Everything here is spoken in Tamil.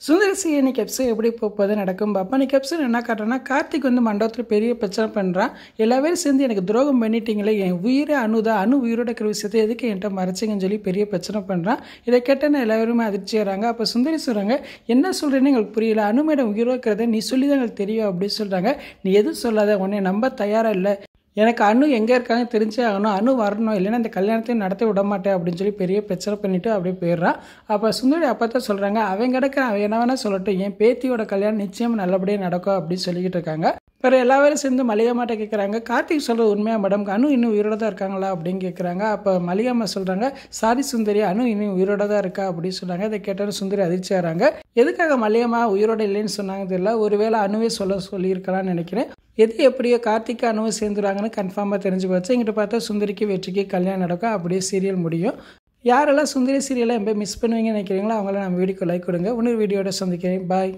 சுந்தரசி இன்னைக்கு எபிசோட் எப்படி போகுது நடக்கும் பாப்பா. இன்னைக்கு எபிசோட் என்ன காட்டுறேன்னா, கார்த்திக் மண்டபத்தில் பெரிய பிரச்சனை பண்ணுறான். எல்லா பேரும் சேர்ந்து எனக்கு துரோகம் பண்ணிட்டீங்களே, என் உயிரே அணுதான், அணு உயிரோட இருக்கிற விஷயத்தை எதுக்கு என்கிட்ட மறைச்சிங்கன்னு சொல்லி பெரிய பிரச்சனை பண்ணுறான். இதை கேட்டேன்னு எல்லாருமே அதிர்ச்சியாகிறாங்க. அப்போ சுந்தரி சொல்கிறாங்க, என்ன சொல்கிறேன்னு எங்களுக்கு புரியல, அணு மேடம் உயிரோட இருக்கிறத நீ சொல்லி தான் எங்களுக்கு தெரியும் அப்படின்னு சொல்கிறாங்க. நீ எதுவும் சொல்லாத, உன்னை நம்ப தயாராக இல்லை, எனக்கு அணு எங்கே இருக்காங்க தெரிஞ்சே ஆகணும், அணு வரணும், இல்லைன்னா இந்த கல்யாணத்தையும் நடத்த விட மாட்டேன் அப்படின்னு சொல்லி பெரிய பிரச்சனை பண்ணிவிட்டு அப்படியே போயிடுறான். அப்போ சுந்தரி அப்போ தான் சொல்கிறாங்க, அவன் கிடக்கிறான், அவன் என்ன வேணால் சொல்லட்டும், என் பேத்தியோட கல்யாணம் நிச்சயம் நல்லபடியாக நடக்கும் அப்படின்னு சொல்லிக்கிட்டு இருக்காங்க. வேறு எல்லாரும் சேர்ந்து மளிகம்மாட்ட கேட்குறாங்க, கார்த்திக் சொல்கிறது உண்மையாக மேடம், அணு இன்னும் உயிரோட தான் இருக்காங்களா அப்படின்னு கேட்குறாங்க. அப்போ மளிகம்மா சொல்கிறாங்க, சாரி சுந்தரி, அணு இன்னும் உயிரோட தான் இருக்கா அப்படின்னு சொல்கிறாங்க. இதை கேட்டாலும் சுந்தரி அதிர்ச்சி ஆகிறாங்க. எதுக்காக மளிகம்மா உயிரோட இல்லைன்னு சொன்னாங்க தெரியல, ஒருவேளை அணுவே சொல்லியிருக்கலாம்னு நினைக்கிறேன். எது எப்படியோ கார்த்திக் அணுவை சேர்ந்துருவாங்கன்னு கன்ஃபார்மாக தெரிஞ்சு போச்சு. இங்கிட்ட பார்த்தா சுந்தரிக்கு வெற்றிக்கு கல்யாணம் நடக்கும், அப்படியே சீரியல் முடியும். யாரெல்லாம் சுந்தரி சீரியலை ரொம்ப மிஸ் பண்ணுவீங்கன்னு நினைக்கிறீங்களோ அவங்களாம் நம்ம வீடியோக்கு லைக் கொடுங்க. இன்னொரு வீடியோட சந்திக்கிறேன். பாய்.